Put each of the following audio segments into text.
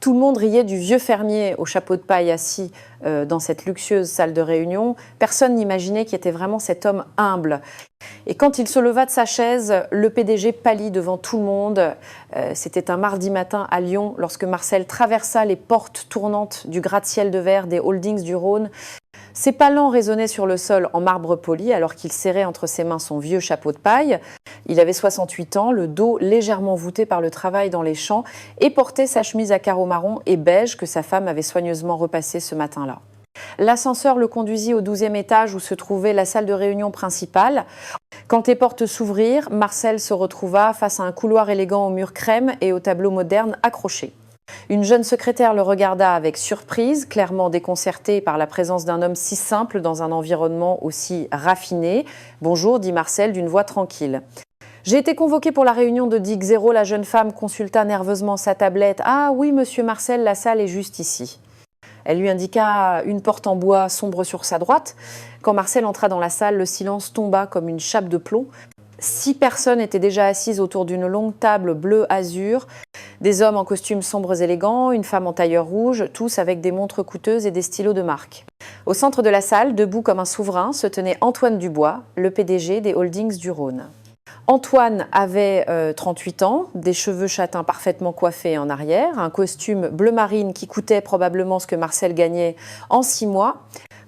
Tout le monde riait du vieux fermier au chapeau de paille assis dans cette luxueuse salle de réunion. Personne n'imaginait qui était vraiment cet homme humble. Et quand il se leva de sa chaise, le PDG pâlit devant tout le monde. C'était un mardi matin à Lyon, lorsque Marcel traversa les portes tournantes du gratte-ciel de verre des Holdings du Rhône. Ses palans résonnaient sur le sol en marbre poli alors qu'il serrait entre ses mains son vieux chapeau de paille. Il avait 68 ans, le dos légèrement voûté par le travail dans les champs et portait sa chemise à carreaux marron et beige que sa femme avait soigneusement repassée ce matin-là. L'ascenseur le conduisit au 12e étage où se trouvait la salle de réunion principale. Quand les portes s'ouvrirent, Marcel se retrouva face à un couloir élégant aux murs crème et aux tableaux modernes accrochés. Une jeune secrétaire le regarda avec surprise, clairement déconcertée par la présence d'un homme si simple dans un environnement aussi raffiné. « Bonjour », dit Marcel d'une voix tranquille. « J'ai été convoquée pour la réunion de DIC 0. La jeune femme consulta nerveusement sa tablette. « Ah oui, monsieur Marcel, la salle est juste ici. » Elle lui indiqua une porte en bois sombre sur sa droite. Quand Marcel entra dans la salle, le silence tomba comme une chape de plomb. 6 personnes étaient déjà assises autour d'une longue table bleu-azur. Des hommes en costumes sombres élégants, une femme en tailleur rouge, tous avec des montres coûteuses et des stylos de marque. Au centre de la salle, debout comme un souverain, se tenait Antoine Dubois, le PDG des Holdings du Rhône. Antoine avait 38 ans, des cheveux châtains parfaitement coiffés en arrière, un costume bleu marine qui coûtait probablement ce que Marcel gagnait en 6 mois.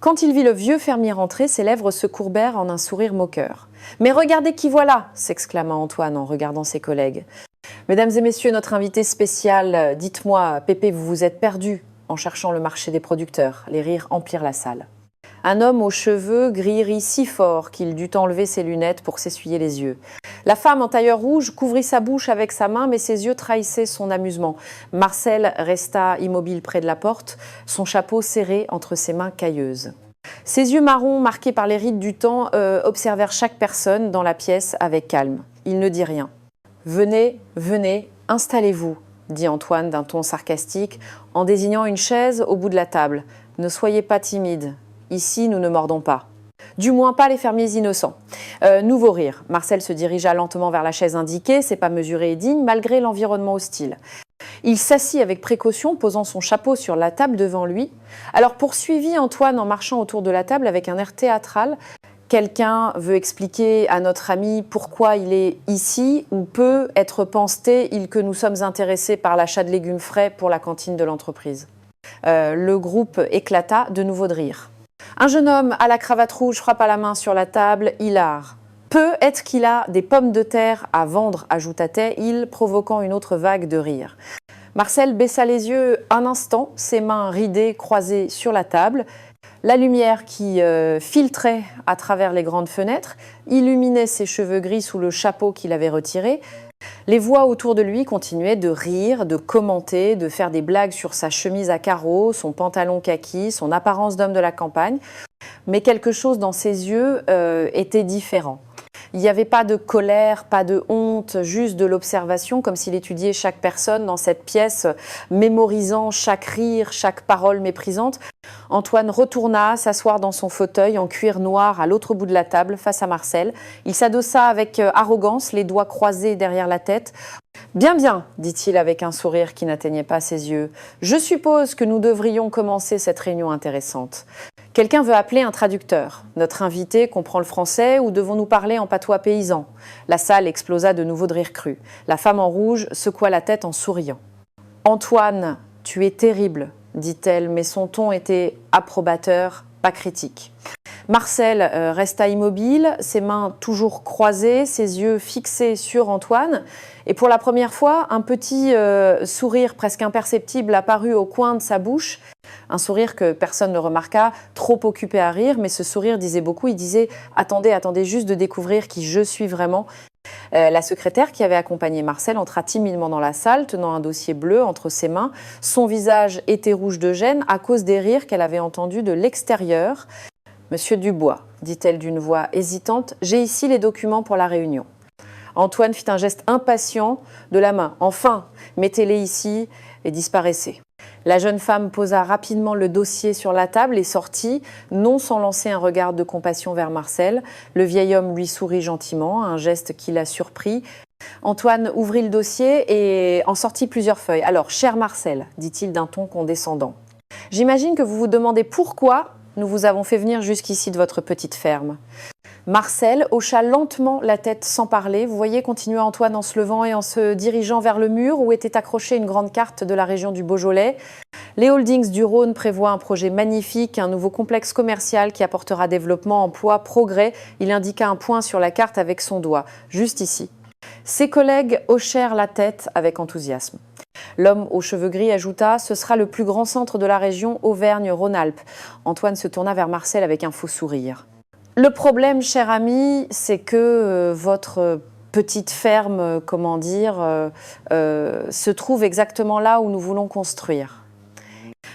Quand il vit le vieux fermier rentrer, ses lèvres se courbèrent en un sourire moqueur. « Mais regardez qui voilà !» s'exclama Antoine en regardant ses collègues. « Mesdames et messieurs, notre invité spécial, dites-moi, Pépé, vous vous êtes perdu en cherchant le marché des producteurs. » Les rires emplirent la salle. Un homme aux cheveux gris rit si fort qu'il dut enlever ses lunettes pour s'essuyer les yeux. La femme en tailleur rouge couvrit sa bouche avec sa main, mais ses yeux trahissaient son amusement. Marcel resta immobile près de la porte, son chapeau serré entre ses mains cailleuses. Ses yeux marrons, marqués par les rides du temps, observèrent chaque personne dans la pièce avec calme. Il ne dit rien. « Venez, venez, installez-vous », dit Antoine d'un ton sarcastique, en désignant une chaise au bout de la table. « Ne soyez pas timide. Ici, nous ne mordons pas. » Du moins pas les fermiers innocents. Nouveau rire. Marcel se dirigea lentement vers la chaise indiquée, c'est pas mesuré et digne, malgré l'environnement hostile. Il s'assit avec précaution, posant son chapeau sur la table devant lui. Alors poursuivit Antoine en marchant autour de la table avec un air théâtral. Quelqu'un veut expliquer à notre ami pourquoi il est ici ou peut être pense-t-il que nous sommes intéressés par l'achat de légumes frais pour la cantine de l'entreprise. Le groupe éclata de nouveau de rire. Un jeune homme à la cravate rouge frappa la main sur la table, hilar. « Peut-être qu'il a des pommes de terre à vendre », ajouta-t-il, provoquant une autre vague de rire. Marcel baissa les yeux un instant, ses mains ridées croisées sur la table. La lumière qui filtrait à travers les grandes fenêtres illuminait ses cheveux gris sous le chapeau qu'il avait retiré. Les voix autour de lui continuaient de rire, de commenter, de faire des blagues sur sa chemise à carreaux, son pantalon kaki, son apparence d'homme de la campagne. Mais quelque chose dans ses yeux était différent. Il n'y avait pas de colère, pas de honte, juste de l'observation, comme s'il étudiait chaque personne dans cette pièce, mémorisant chaque rire, chaque parole méprisante. Antoine retourna s'asseoir dans son fauteuil en cuir noir à l'autre bout de la table, face à Marcel. Il s'adossa avec arrogance, les doigts croisés derrière la tête. « Bien, bien », dit-il avec un sourire qui n'atteignait pas ses yeux. « Je suppose que nous devrions commencer cette réunion intéressante. Quelqu'un veut appeler un traducteur. Notre invité comprend le français ou devons-nous parler en patois paysan ?» La salle explosa de nouveau de rire cru. La femme en rouge secoua la tête en souriant. « Antoine, tu es terrible », dit-elle, mais son ton était approbateur, pas critique. Marcel resta immobile, ses mains toujours croisées, ses yeux fixés sur Antoine. Et pour la première fois, un petit sourire presque imperceptible apparut au coin de sa bouche. Un sourire que personne ne remarqua, trop occupé à rire, mais ce sourire disait beaucoup. Il disait « Attendez, attendez juste de découvrir qui je suis vraiment ». La secrétaire qui avait accompagné Marcel entra timidement dans la salle, tenant un dossier bleu entre ses mains. Son visage était rouge de gêne à cause des rires qu'elle avait entendus de l'extérieur. « Monsieur Dubois », dit-elle d'une voix hésitante, « j'ai ici les documents pour la réunion. » Antoine fit un geste impatient de la main. « Enfin, mettez-les ici » et disparaissez. La jeune femme posa rapidement le dossier sur la table et sortit, non sans lancer un regard de compassion vers Marcel. Le vieil homme lui sourit gentiment, un geste qui la surprit. Antoine ouvrit le dossier et en sortit plusieurs feuilles. « Alors, cher Marcel, dit-il d'un ton condescendant, j'imagine que vous vous demandez pourquoi nous vous avons fait venir jusqu'ici de votre petite ferme. » Marcel hocha lentement la tête sans parler. Vous voyez, continua Antoine en se levant et en se dirigeant vers le mur où était accrochée une grande carte de la région du Beaujolais. Les holdings du Rhône prévoient un projet magnifique, un nouveau complexe commercial qui apportera développement, emploi, progrès. Il indiqua un point sur la carte avec son doigt, juste ici. Ses collègues hochèrent la tête avec enthousiasme. L'homme aux cheveux gris ajouta « Ce sera le plus grand centre de la région Auvergne-Rhône-Alpes ». Antoine se tourna vers Marcel avec un faux sourire. « Le problème, cher ami, c'est que votre petite ferme, se trouve exactement là où nous voulons construire. »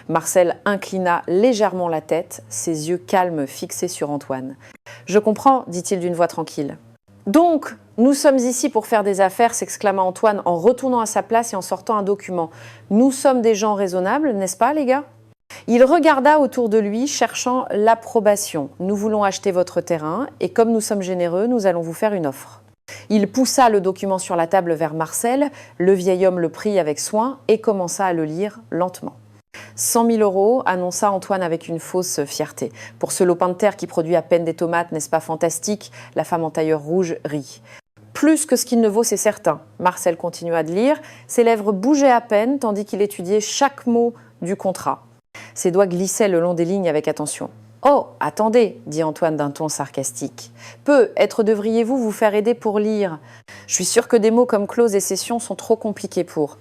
Marcel inclina légèrement la tête, ses yeux calmes fixés sur Antoine. « Je comprends, dit-il d'une voix tranquille. »« Donc, nous sommes ici pour faire des affaires, s'exclama Antoine en retournant à sa place et en sortant un document. Nous sommes des gens raisonnables, n'est-ce pas, les gars ? Il regarda autour de lui, cherchant l'approbation. « Nous voulons acheter votre terrain et comme nous sommes généreux, nous allons vous faire une offre. » Il poussa le document sur la table vers Marcel. Le vieil homme le prit avec soin et commença à le lire lentement. 100 000 €, annonça Antoine avec une fausse fierté. Pour ce lopin de terre qui produit à peine des tomates, n'est-ce pas fantastique ? La femme en tailleur rouge rit. Plus que ce qu'il ne vaut, c'est certain. Marcel continua de lire. Ses lèvres bougeaient à peine tandis qu'il étudiait chaque mot du contrat. Ses doigts glissaient le long des lignes avec attention. « Oh, attendez, dit Antoine d'un ton sarcastique. Peut-être devriez-vous vous faire aider pour lire. Je suis sûr que des mots comme clause et cession sont trop compliqués pour.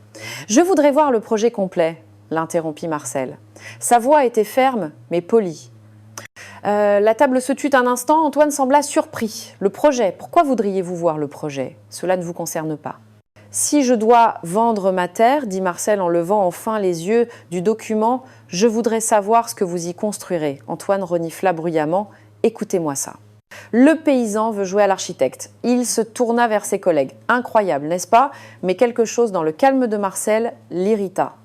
Je voudrais voir le projet complet, l'interrompit Marcel. Sa voix était ferme, mais polie. La table se tut un instant, Antoine sembla surpris. Le projet, pourquoi voudriez-vous voir le projet? Cela ne vous concerne pas. Si je dois vendre ma terre, dit Marcel en levant enfin les yeux du document, je voudrais savoir ce que vous y construirez. Antoine renifla bruyamment. Écoutez-moi ça. Le paysan veut jouer à l'architecte. Il se tourna vers ses collègues. Incroyable, n'est-ce pas? Mais quelque chose dans le calme de Marcel l'irrita.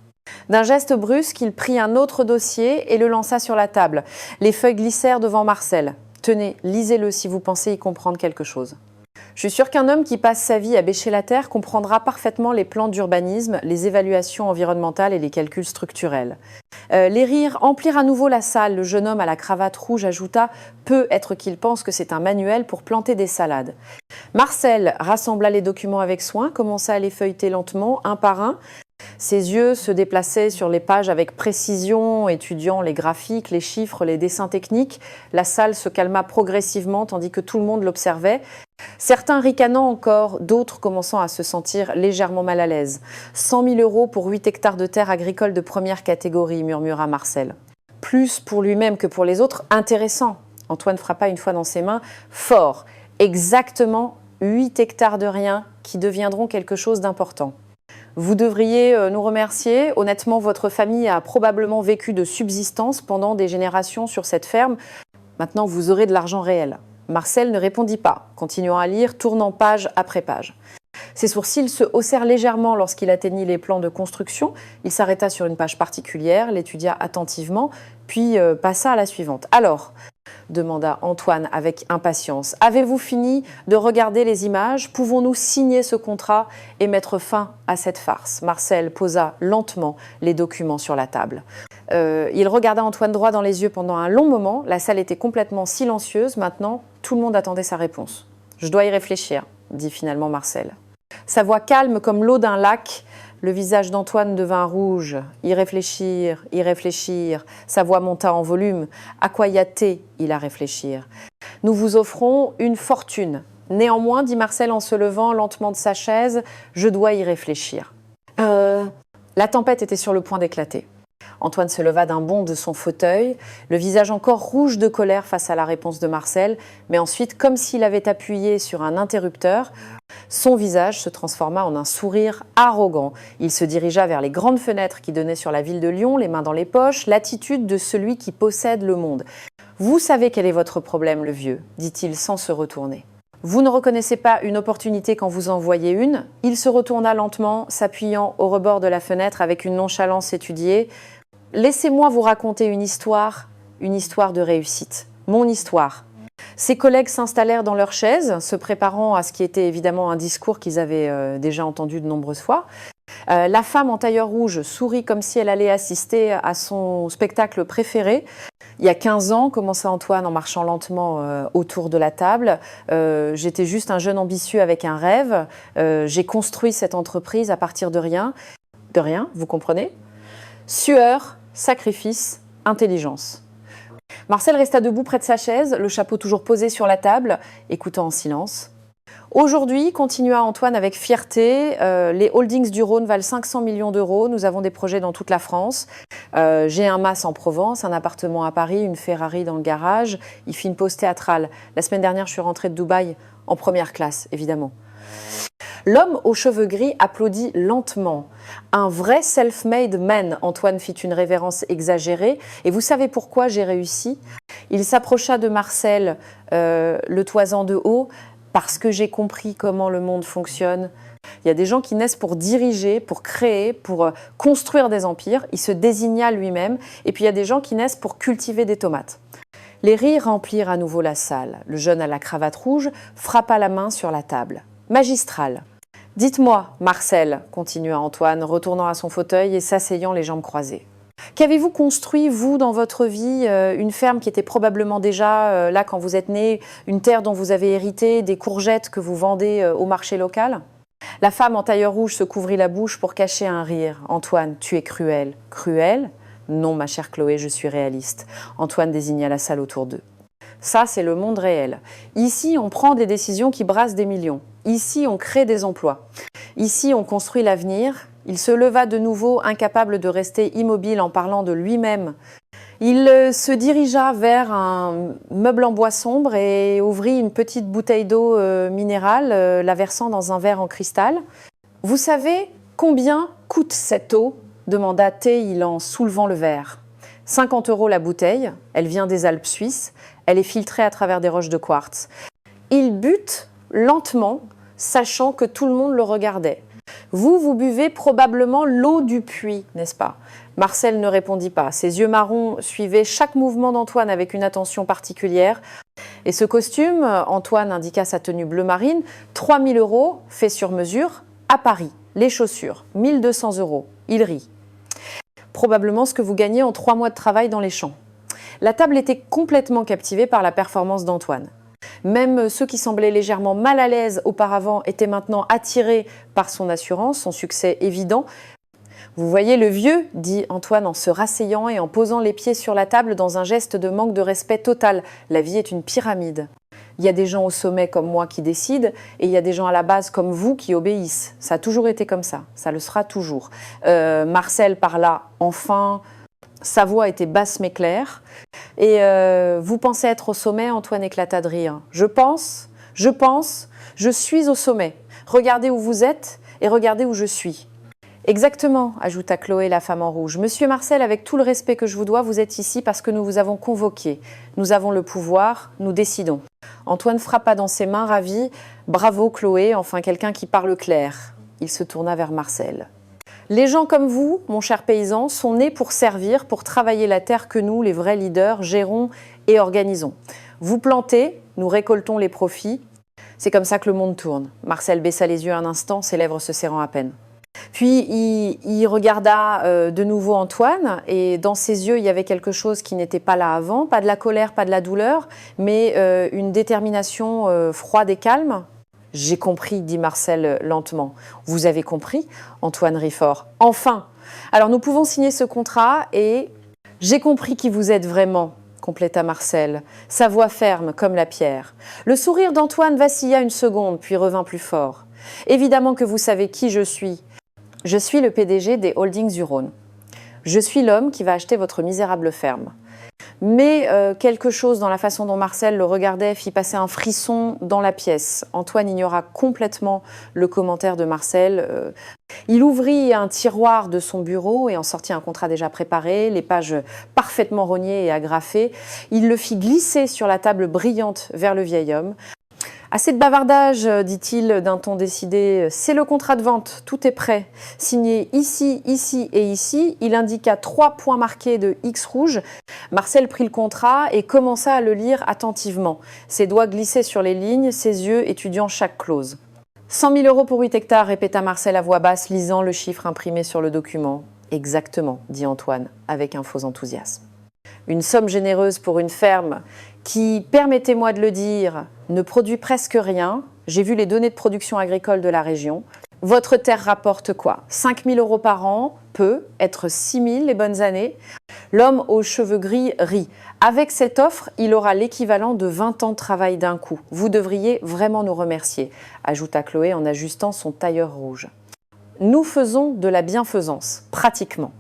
D'un geste brusque, il prit un autre dossier et le lança sur la table. Les feuilles glissèrent devant Marcel. Tenez, lisez-le si vous pensez y comprendre quelque chose. Je suis sûr qu'un homme qui passe sa vie à bêcher la terre comprendra parfaitement les plans d'urbanisme, les évaluations environnementales et les calculs structurels. Les rires emplirent à nouveau la salle. Le jeune homme à la cravate rouge ajouta « Peut être qu'il pense que c'est un manuel pour planter des salades ». Marcel rassembla les documents avec soin, commença à les feuilleter lentement, un par un. Ses yeux se déplaçaient sur les pages avec précision, étudiant les graphiques, les chiffres, les dessins techniques. La salle se calma progressivement tandis que tout le monde l'observait. Certains ricanant encore, d'autres commençant à se sentir légèrement mal à l'aise. 100 000 € pour 8 hectares de terre agricole de première catégorie, murmura Marcel. Plus pour lui-même que pour les autres, intéressant. Antoine frappa une fois dans ses mains. Fort, exactement 8 hectares de rien qui deviendront quelque chose d'important. Vous devriez nous remercier. Honnêtement, votre famille a probablement vécu de subsistance pendant des générations sur cette ferme. Maintenant, vous aurez de l'argent réel. Marcel ne répondit pas, continuant à lire, tournant page après page. Ses sourcils se haussèrent légèrement lorsqu'il atteignit les plans de construction. Il s'arrêta sur une page particulière, l'étudia attentivement, puis passa à la suivante. « Alors ?» demanda Antoine avec impatience. « Avez-vous fini de regarder les images? Pouvons-nous signer ce contrat et mettre fin à cette farce ?» Marcel posa lentement les documents sur la table. Il regarda Antoine droit dans les yeux pendant un long moment. La salle était complètement silencieuse. Maintenant, tout le monde attendait sa réponse. « Je dois y réfléchir », dit finalement Marcel. Sa voix calme comme l'eau d'un lac. Le visage d'Antoine devint rouge. Y réfléchir, y réfléchir. Sa voix monta en volume. À quoi y a-t-il à réfléchir? Nous vous offrons une fortune. Néanmoins, dit Marcel en se levant lentement de sa chaise, je dois y réfléchir. La tempête était sur le point d'éclater. Antoine se leva d'un bond de son fauteuil, le visage encore rouge de colère face à la réponse de Marcel, mais ensuite, comme s'il avait appuyé sur un interrupteur, son visage se transforma en un sourire arrogant. Il se dirigea vers les grandes fenêtres qui donnaient sur la ville de Lyon, les mains dans les poches, l'attitude de celui qui possède le monde. « Vous savez quel est votre problème, le vieux », dit-il sans se retourner. « Vous ne reconnaissez pas une opportunité quand vous en voyez une ?» Il se retourna lentement, s'appuyant au rebord de la fenêtre avec une nonchalance étudiée. « Laissez-moi vous raconter une histoire de réussite. Mon histoire. Ses collègues s'installèrent dans leurs chaises, se préparant à ce qui était évidemment un discours qu'ils avaient déjà entendu de nombreuses fois. La femme en tailleur rouge sourit comme si elle allait assister à son spectacle préféré. Il y a 15 ans, commença Antoine en marchant lentement autour de la table. J'étais juste un jeune ambitieux avec un rêve. J'ai construit cette entreprise à partir de rien. De rien, vous comprenez? Sueur, sacrifice, intelligence. Marcel resta debout près de sa chaise, le chapeau toujours posé sur la table, écoutant en silence. Aujourd'hui, continua Antoine avec fierté, les holdings du Rhône valent 500 millions d'euros, nous avons des projets dans toute la France. J'ai un mas en Provence, un appartement à Paris, une Ferrari dans le garage. Il fit une pause théâtrale. La semaine dernière, je suis rentrée de Dubaï en première classe, évidemment. L'homme aux cheveux gris applaudit lentement. Un vrai self-made man, Antoine fit une révérence exagérée. Et vous savez pourquoi j'ai réussi? Il s'approcha de Marcel, le toisant de haut, parce que j'ai compris comment le monde fonctionne. Il y a des gens qui naissent pour diriger, pour créer, pour construire des empires. Il se désigna lui-même. Et puis il y a des gens qui naissent pour cultiver des tomates. Les rires remplirent à nouveau la salle. Le jeune à la cravate rouge frappa la main sur la table. Magistral. Dites-moi, Marcel, continua Antoine, retournant à son fauteuil et s'asseyant les jambes croisées. Qu'avez-vous construit, vous, dans votre vie? Une ferme qui était probablement déjà là quand vous êtes né, une terre dont vous avez hérité, des courgettes que vous vendez au marché local? La femme en tailleur rouge se couvrit la bouche pour cacher un rire. Antoine, tu es cruel. Cruel? Non, ma chère Chloé, je suis réaliste. Antoine désigna la salle autour d'eux. Ça, c'est le monde réel. Ici, on prend des décisions qui brassent des millions. Ici, on crée des emplois. Ici, on construit l'avenir. Il se leva de nouveau, incapable de rester immobile en parlant de lui-même. Il se dirigea vers un meuble en bois sombre et ouvrit une petite bouteille d'eau minérale, la versant dans un verre en cristal. « Vous savez combien coûte cette eau ?» demanda T-il en soulevant le verre. 50 € la bouteille, elle vient des Alpes suisses, elle est filtrée à travers des roches de quartz. Il but lentement, sachant que tout le monde le regardait. Vous buvez probablement l'eau du puits, n'est-ce pas? Marcel ne répondit pas. Ses yeux marrons suivaient chaque mouvement d'Antoine avec une attention particulière. Et ce costume, Antoine indiqua sa tenue bleu marine, 3 000 €, fait sur mesure, à Paris. Les chaussures, 1 200 €. Il rit. Probablement ce que vous gagnez en 3 mois de travail dans les champs. La table était complètement captivée par la performance d'Antoine. Même ceux qui semblaient légèrement mal à l'aise auparavant étaient maintenant attirés par son assurance, son succès évident. « Vous voyez le vieux ?» dit Antoine en se rasseyant et en posant les pieds sur la table dans un geste de manque de respect total. La vie est une pyramide. Il y a des gens au sommet comme moi qui décident et il y a des gens à la base comme vous qui obéissent. Ça a toujours été comme ça, ça le sera toujours. Marcel parla enfin, sa voix était basse mais claire. Et vous pensez être au sommet? Antoine éclata de rire. Je pense, je suis au sommet. Regardez où vous êtes et regardez où je suis. Exactement, ajouta Chloé, la femme en rouge. Monsieur Marcel, avec tout le respect que je vous dois, vous êtes ici parce que nous vous avons convoqué. Nous avons le pouvoir, nous décidons. Antoine frappa dans ses mains, ravi. Bravo Chloé, enfin quelqu'un qui parle clair. Il se tourna vers Marcel. Les gens comme vous, mon cher paysan, sont nés pour servir, pour travailler la terre que nous, les vrais leaders, gérons et organisons. Vous plantez, nous récoltons les profits. C'est comme ça que le monde tourne. Marcel baissa les yeux un instant, ses lèvres se serrant à peine. Puis il regarda de nouveau Antoine et dans ses yeux il y avait quelque chose qui n'était pas là avant, pas de la colère, pas de la douleur, mais une détermination froide et calme. « J'ai compris », dit Marcel lentement. « Vous avez compris ?» Antoine rit fort. « Enfin ! Alors nous pouvons signer ce contrat et j'ai compris qui vous êtes vraiment », compléta Marcel, sa voix ferme comme la pierre. Le sourire d'Antoine vacilla une seconde puis revint plus fort. « Évidemment que vous savez qui je suis. Je suis le PDG des Holdings du Rhône. Je suis l'homme qui va acheter votre misérable ferme. » Mais quelque chose dans la façon dont Marcel le regardait fit passer un frisson dans la pièce. Antoine ignora complètement le commentaire de Marcel. Il ouvrit un tiroir de son bureau et en sortit un contrat déjà préparé, les pages parfaitement rognées et agrafées. Il le fit glisser sur la table brillante vers le vieil homme. Assez de bavardage, dit-il d'un ton décidé. C'est le contrat de vente, tout est prêt. Signé ici, ici et ici. Il indiqua 3 points marqués de X rouge. Marcel prit le contrat et commença à le lire attentivement. Ses doigts glissaient sur les lignes, ses yeux étudiant chaque clause. 100 000 € pour 8 hectares, répéta Marcel à voix basse, lisant le chiffre imprimé sur le document. Exactement, dit Antoine, avec un faux enthousiasme. Une somme généreuse pour une ferme qui, permettez-moi de le dire, ne produit presque rien. J'ai vu les données de production agricole de la région. Votre terre rapporte quoi? 5 000 € par an, peut être 6 000 les bonnes années. L'homme aux cheveux gris rit. Avec cette offre, il aura l'équivalent de 20 ans de travail d'un coup. Vous devriez vraiment nous remercier, ajouta Chloé en ajustant son tailleur rouge. Nous faisons de la bienfaisance, pratiquement.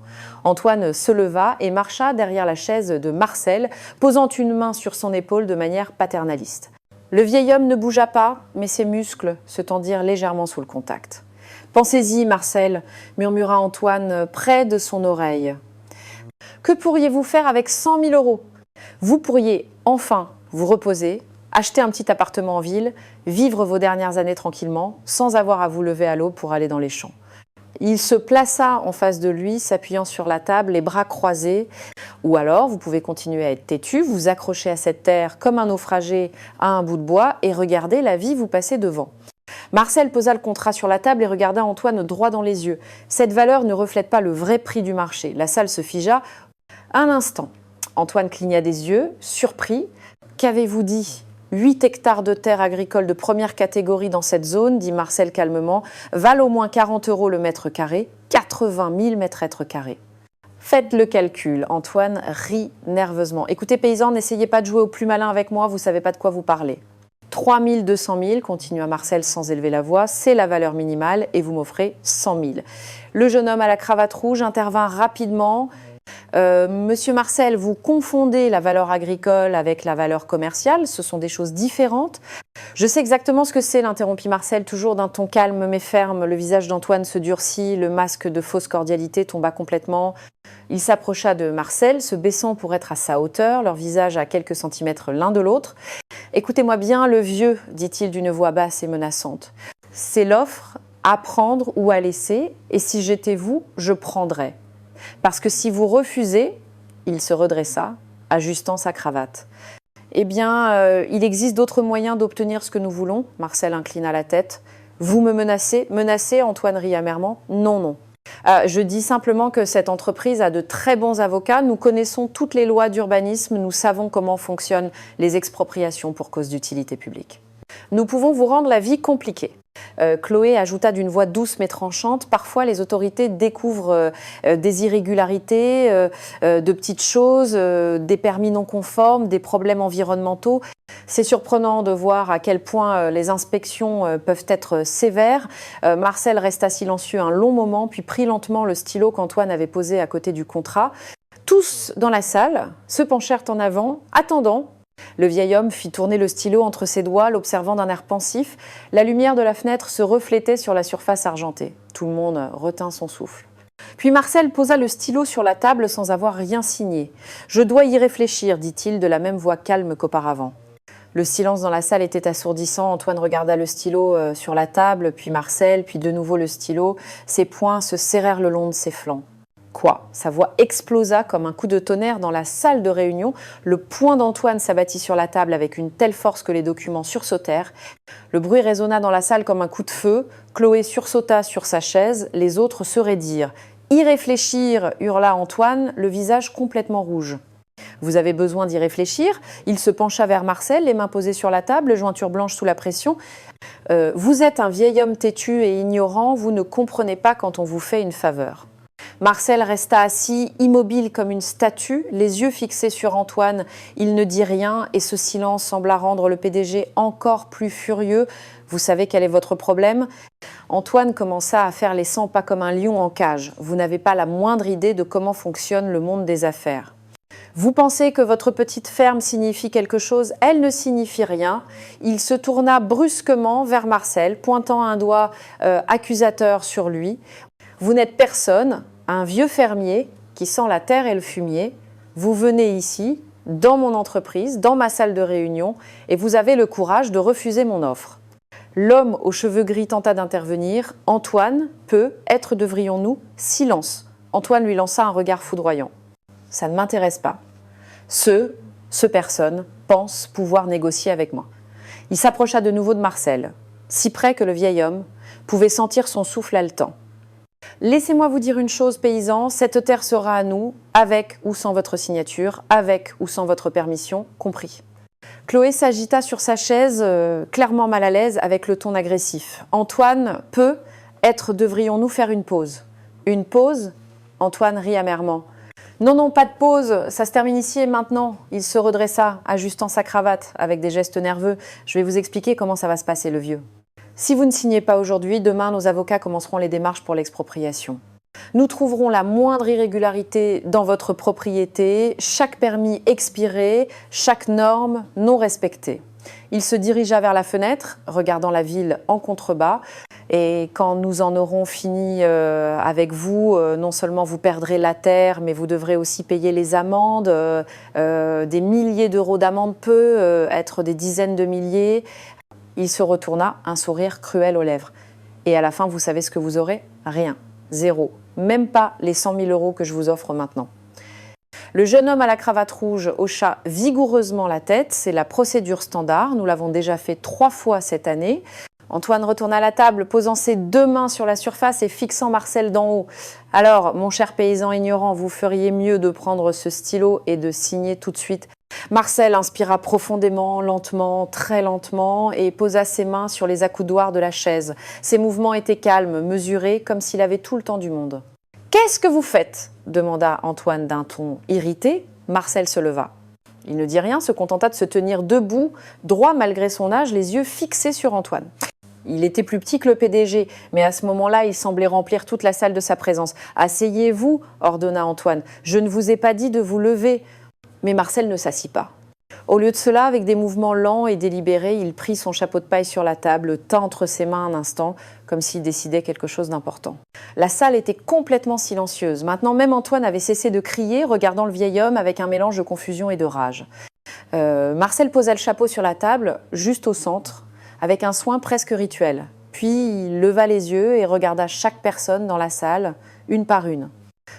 Antoine se leva et marcha derrière la chaise de Marcel, posant une main sur son épaule de manière paternaliste. Le vieil homme ne bougea pas, mais ses muscles se tendirent légèrement sous le contact. « Pensez-y, Marcel », murmura Antoine près de son oreille. « Que pourriez-vous faire avec 100 000 €? Vous pourriez enfin vous reposer, acheter un petit appartement en ville, vivre vos dernières années tranquillement, sans avoir à vous lever à l'aube pour aller dans les champs. » Il se plaça en face de lui, s'appuyant sur la table, les bras croisés. Ou alors, vous pouvez continuer à être têtu, vous accrocher à cette terre comme un naufragé à un bout de bois et regarder la vie vous passer devant. Marcel posa le contrat sur la table et regarda Antoine droit dans les yeux. Cette valeur ne reflète pas le vrai prix du marché. La salle se figea un instant. Antoine cligna des yeux, surpris. « Qu'avez-vous dit ? 8 hectares de terre agricole de première catégorie dans cette zone, dit Marcel calmement, valent au moins 40 € le mètre carré, 80 000 mètres carrés. Faites le calcul. Antoine rit nerveusement. Écoutez, paysans, n'essayez pas de jouer au plus malin avec moi, vous ne savez pas de quoi vous parlez. 3 200 000, continua Marcel sans élever la voix, c'est la valeur minimale et vous m'offrez 100 000. Le jeune homme à la cravate rouge intervint rapidement. Monsieur Marcel, vous confondez la valeur agricole avec la valeur commerciale, ce sont des choses différentes. Je sais exactement ce que c'est, l'interrompit Marcel, toujours d'un ton calme mais ferme. Le visage d'Antoine se durcit, le masque de fausse cordialité tomba complètement. Il s'approcha de Marcel, se baissant pour être à sa hauteur, leur visage à quelques centimètres l'un de l'autre. « Écoutez-moi bien, le vieux, dit-il d'une voix basse et menaçante. C'est l'offre à prendre ou à laisser, et si j'étais vous, je prendrais. Parce que si vous refusez, il se redressa, ajustant sa cravate. Eh bien, il existe d'autres moyens d'obtenir ce que nous voulons. Marcel inclina la tête. Vous me menacez? Menacez? Antoine rit amèrement. Non, non. Je dis simplement que cette entreprise a de très bons avocats. Nous connaissons toutes les lois d'urbanisme. Nous savons comment fonctionnent les expropriations pour cause d'utilité publique. Nous pouvons vous rendre la vie compliquée. Chloé ajouta d'une voix douce mais tranchante. Parfois, les autorités découvrent des irrégularités, de petites choses, des permis non conformes, des problèmes environnementaux. C'est surprenant de voir à quel point les inspections peuvent être sévères. Marcel resta silencieux un long moment, puis prit lentement le stylo qu'Antoine avait posé à côté du contrat. Tous dans la salle se penchèrent en avant, attendant. Le vieil homme fit tourner le stylo entre ses doigts, l'observant d'un air pensif. La lumière de la fenêtre se reflétait sur la surface argentée. Tout le monde retint son souffle. Puis Marcel posa le stylo sur la table sans avoir rien signé. « Je dois y réfléchir, dit-il de la même voix calme qu'auparavant. » Le silence dans la salle était assourdissant. Antoine regarda le stylo sur la table, puis Marcel, puis de nouveau le stylo. Ses poings se serrèrent le long de ses flancs. Quoi? Sa voix explosa comme un coup de tonnerre dans la salle de réunion. Le poing d'Antoine s'abattit sur la table avec une telle force que les documents sursautèrent. Le bruit résonna dans la salle comme un coup de feu. Chloé sursauta sur sa chaise. Les autres se raidirent. « Y réfléchir !» hurla Antoine, le visage complètement rouge. « Vous avez besoin d'y réfléchir ?» Il se pencha vers Marcel, les mains posées sur la table, jointure blanche sous la pression. « Vous êtes un vieil homme têtu et ignorant. Vous ne comprenez pas quand on vous fait une faveur. » Marcel resta assis, immobile comme une statue, les yeux fixés sur Antoine. Il ne dit rien et ce silence sembla rendre le PDG encore plus furieux. « Vous savez quel est votre problème ?» Antoine commença à faire les 100 pas comme un lion en cage. « Vous n'avez pas la moindre idée de comment fonctionne le monde des affaires. Vous pensez que votre petite ferme signifie quelque chose? Elle ne signifie rien. » Il se tourna brusquement vers Marcel, pointant un doigt accusateur sur lui. « Vous n'êtes personne. Un vieux fermier qui sent la terre et le fumier. Vous venez ici dans mon entreprise, dans ma salle de réunion, et vous avez le courage de refuser mon offre. L'homme aux cheveux gris tenta d'intervenir. Antoine peut, être devrions-nous, silence. Antoine lui lança un regard foudroyant. Ça ne m'intéresse pas. Ce personne pense pouvoir négocier avec moi. Il s'approcha de nouveau de Marcel, si près que le vieil homme pouvait sentir son souffle haletant. Laissez-moi vous dire une chose, paysans, cette terre sera à nous, avec ou sans votre signature, avec ou sans votre permission, compris. Chloé s'agita sur sa chaise, clairement mal à l'aise, avec le ton agressif. Antoine peut, être devrions-nous faire une pause. Une pause? Antoine rit amèrement. Non, non, pas de pause, ça se termine ici et maintenant. Il se redressa, ajustant sa cravate, avec des gestes nerveux. Je vais vous expliquer comment ça va se passer, le vieux. Si vous ne signez pas aujourd'hui, demain, nos avocats commenceront les démarches pour l'expropriation. Nous trouverons la moindre irrégularité dans votre propriété, chaque permis expiré, chaque norme non respectée. Il se dirigea vers la fenêtre, regardant la ville en contrebas. Et quand nous en aurons fini avec vous, non seulement vous perdrez la terre, mais vous devrez aussi payer les amendes. Des milliers d'euros d'amende peut être des dizaines de milliers. Il se retourna, un sourire cruel aux lèvres. Et à la fin, vous savez ce que vous aurez? Rien. Zéro. Même pas les 100 000 euros que je vous offre maintenant. Le jeune homme à la cravate rouge hocha vigoureusement la tête. C'est la procédure standard. Nous l'avons déjà fait 3 fois cette année. Antoine retourna à la table, posant ses 2 mains sur la surface et fixant Marcel d'en haut. « Alors, mon cher paysan ignorant, vous feriez mieux de prendre ce stylo et de signer tout de suite. » Marcel inspira profondément, lentement, très lentement et posa ses mains sur les accoudoirs de la chaise. Ses mouvements étaient calmes, mesurés, comme s'il avait tout le temps du monde. « Qu'est-ce que vous faites ?» demanda Antoine d'un ton irrité. Marcel se leva. Il ne dit rien, se contenta de se tenir debout, droit malgré son âge, les yeux fixés sur Antoine. Il était plus petit que le PDG, mais à ce moment-là, il semblait remplir toute la salle de sa présence. « Asseyez-vous » ordonna Antoine. « Je ne vous ai pas dit de vous lever. » Mais Marcel ne s'assit pas. Au lieu de cela, avec des mouvements lents et délibérés, il prit son chapeau de paille sur la table, le tint entre ses mains un instant, comme s'il décidait quelque chose d'important. La salle était complètement silencieuse. Maintenant, même Antoine avait cessé de crier, regardant le vieil homme avec un mélange de confusion et de rage. Marcel posa le chapeau sur la table, juste au centre, avec un soin presque rituel. Puis il leva les yeux et regarda chaque personne dans la salle, une par une.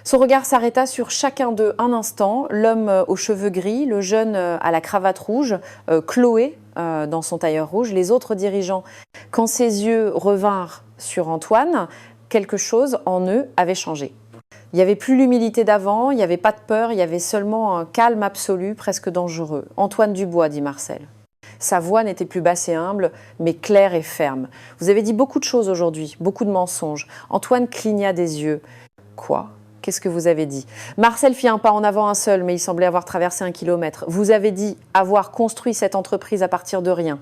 Son regard s'arrêta sur chacun d'eux un instant, l'homme aux cheveux gris, le jeune à la cravate rouge, Chloé dans son tailleur rouge, les autres dirigeants. Quand ses yeux revinrent sur Antoine, quelque chose en eux avait changé. Il n'y avait plus l'humilité d'avant, il n'y avait pas de peur, il y avait seulement un calme absolu, presque dangereux. « Antoine Dubois », dit Marcel. Sa voix n'était plus basse et humble, mais claire et ferme. « Vous avez dit beaucoup de choses aujourd'hui, beaucoup de mensonges. » Antoine cligna des yeux. « Quoi ? Qu'est-ce que vous avez dit ?» Marcel fit un pas en avant, un seul, mais il semblait avoir traversé 1 kilomètre. « Vous avez dit avoir construit cette entreprise à partir de rien. »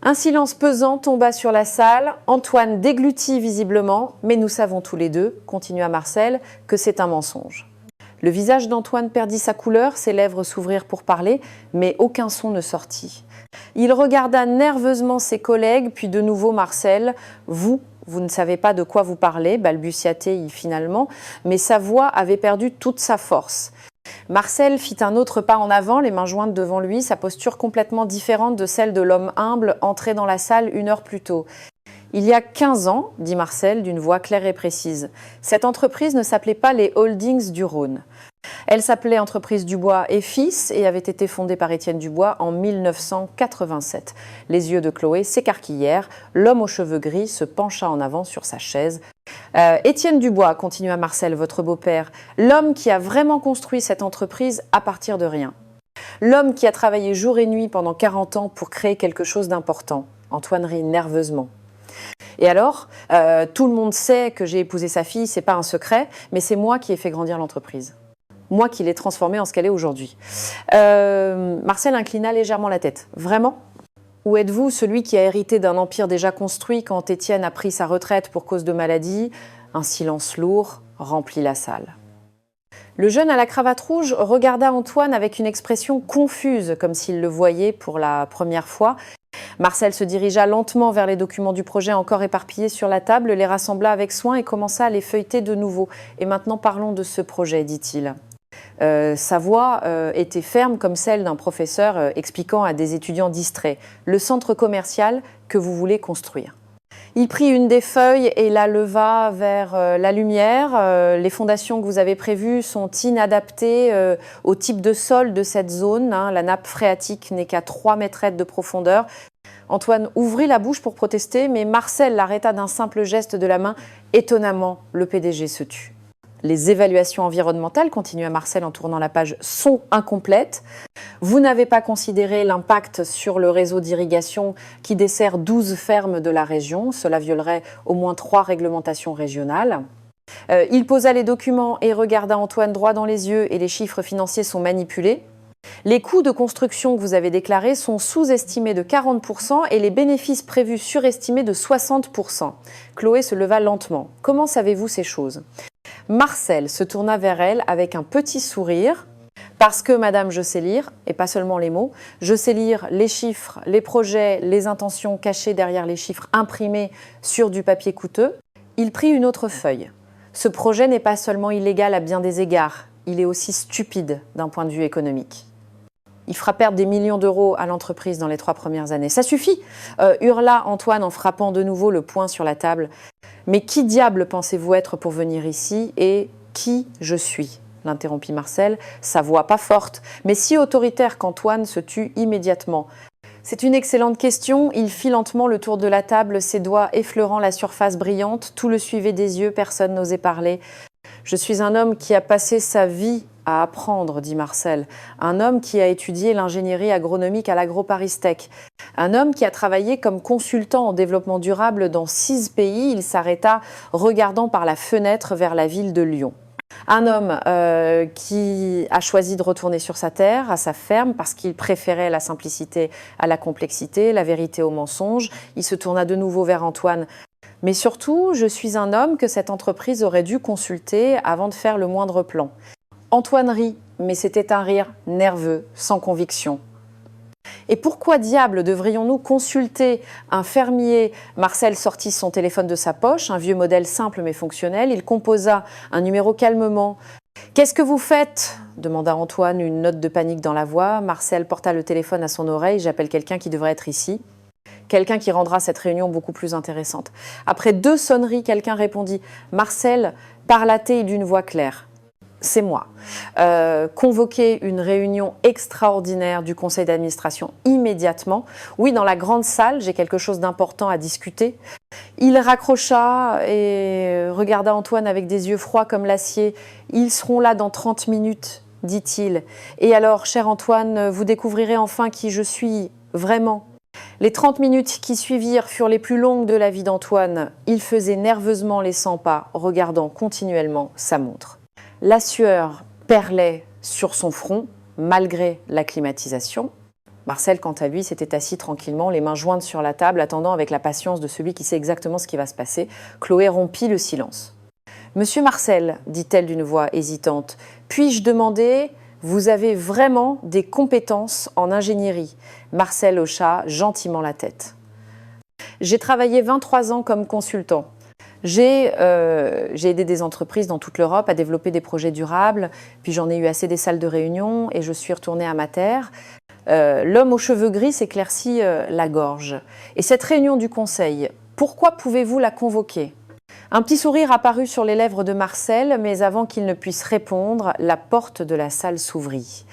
Un silence pesant tomba sur la salle. Antoine déglutit visiblement, mais nous savons tous les deux, continua Marcel, que c'est un mensonge. Le visage d'Antoine perdit sa couleur, ses lèvres s'ouvrirent pour parler, mais aucun son ne sortit. Il regarda nerveusement ses collègues, puis de nouveau Marcel. « Vous ne savez pas de quoi vous parlez » balbutia-t-il finalement, mais sa voix avait perdu toute sa force. Marcel fit un autre pas en avant, les mains jointes devant lui, sa posture complètement différente de celle de l'homme humble entré dans la salle 1 heure plus tôt. « Il y a 15 ans, dit Marcel d'une voix claire et précise, cette entreprise ne s'appelait pas les Holdings du Rhône. Elle s'appelait Entreprise Dubois et Fils et avait été fondée par Étienne Dubois en 1987. Les yeux de Chloé s'écarquillèrent, l'homme aux cheveux gris se pencha en avant sur sa chaise. Étienne Dubois, continua Marcel, votre beau-père, l'homme qui a vraiment construit cette entreprise à partir de rien. L'homme qui a travaillé jour et nuit pendant 40 ans pour créer quelque chose d'important. » Antoine rit nerveusement. Et alors, tout le monde sait que j'ai épousé sa fille, c'est pas un secret, mais c'est moi qui ai fait grandir l'entreprise. Moi qui l'ai transformée en ce qu'elle est aujourd'hui. Marcel inclina légèrement la tête. Vraiment ? Ou êtes-vous celui qui a hérité d'un empire déjà construit quand Étienne a pris sa retraite pour cause de maladie ? Un silence lourd remplit la salle. Le jeune à la cravate rouge regarda Antoine avec une expression confuse, comme s'il le voyait pour la première fois. Marcel se dirigea lentement vers les documents du projet encore éparpillés sur la table, les rassembla avec soin et commença à les feuilleter de nouveau. « Et maintenant parlons de ce projet », dit-il. Sa voix était ferme comme celle d'un professeur expliquant à des étudiants distraits le centre commercial que vous voulez construire. Il prit une des feuilles et la leva vers la lumière. Les fondations que vous avez prévues sont inadaptées au type de sol de cette zone. La nappe phréatique n'est qu'à 3 mètres de profondeur. Antoine ouvrit la bouche pour protester, mais Marcel l'arrêta d'un simple geste de la main. Étonnamment, le PDG se tut. Les évaluations environnementales, continua Marcel en tournant la page, sont incomplètes. Vous n'avez pas considéré l'impact sur le réseau d'irrigation qui dessert 12 fermes de la région. Cela violerait au moins 3 réglementations régionales. Il posa les documents et regarda Antoine droit dans les yeux et les chiffres financiers sont manipulés. Les coûts de construction que vous avez déclarés sont sous-estimés de 40% et les bénéfices prévus surestimés de 60%. Chloé se leva lentement. Comment savez-vous ces choses ? Marcel se tourna vers elle avec un petit sourire. Parce que, madame, je sais lire, et pas seulement les mots, je sais lire les chiffres, les projets, les intentions cachées derrière les chiffres imprimés sur du papier coûteux. Il prit une autre feuille. Ce projet n'est pas seulement illégal à bien des égards, il est aussi stupide d'un point de vue économique. Il fera perdre des millions d'euros à l'entreprise dans les 3 premières années. Ça suffit, hurla Antoine en frappant de nouveau le poing sur la table. Mais qui diable pensez-vous être pour venir ici et qui je suis ? L'interrompit Marcel, sa voix pas forte, mais si autoritaire qu'Antoine se tut immédiatement. C'est une excellente question. Il fit lentement le tour de la table, ses doigts effleurant la surface brillante. Tout le suivait des yeux, personne n'osait parler. Je suis un homme qui a passé sa vie à apprendre, dit Marcel. Un homme qui a étudié l'ingénierie agronomique à l'AgroParisTech. Un homme qui a travaillé comme consultant en développement durable dans 6 pays. Il s'arrêta, regardant par la fenêtre vers la ville de Lyon. Un homme qui a choisi de retourner sur sa terre, à sa ferme, parce qu'il préférait la simplicité à la complexité, la vérité au mensonge. Il se tourna de nouveau vers Antoine. Mais surtout, je suis un homme que cette entreprise aurait dû consulter avant de faire le moindre plan. Antoine rit, mais c'était un rire nerveux, sans conviction. Et pourquoi diable devrions-nous consulter un fermier ? Marcel sortit son téléphone de sa poche, un vieux modèle simple mais fonctionnel. Il composa un numéro calmement. « Qu'est-ce que vous faites ?» demanda Antoine, une note de panique dans la voix. Marcel porta le téléphone à son oreille. « J'appelle quelqu'un qui devrait être ici. » Quelqu'un qui rendra cette réunion beaucoup plus intéressante. Après 2 sonneries, quelqu'un répondit « Marcel, parlait d'une voix claire. » C'est moi. Convoquer une réunion extraordinaire du conseil d'administration immédiatement. Oui, dans la grande salle, j'ai quelque chose d'important à discuter. Il raccrocha et regarda Antoine avec des yeux froids comme l'acier. Ils seront là dans 30 minutes, dit-il. Et alors, cher Antoine, vous découvrirez enfin qui je suis vraiment. Les 30 minutes qui suivirent furent les plus longues de la vie d'Antoine. Il faisait nerveusement les 100 pas, regardant continuellement sa montre. La sueur perlait sur son front, malgré la climatisation. Marcel, quant à lui, s'était assis tranquillement, les mains jointes sur la table, attendant avec la patience de celui qui sait exactement ce qui va se passer. Chloé rompit le silence. « Monsieur Marcel, dit-elle d'une voix hésitante, puis-je demander, vous avez vraiment des compétences en ingénierie ?» Marcel hocha gentiment la tête. « J'ai travaillé 23 ans comme consultant. J'ai aidé des entreprises dans toute l'Europe à développer des projets durables, puis j'en ai eu assez des salles de réunion et je suis retournée à ma terre. » L'homme aux cheveux gris s'éclaircit la gorge. « Et cette réunion du conseil, pourquoi pouvez-vous la convoquer ?» Un petit sourire apparut sur les lèvres de Marcel, mais avant qu'il ne puisse répondre, la porte de la salle s'ouvrit.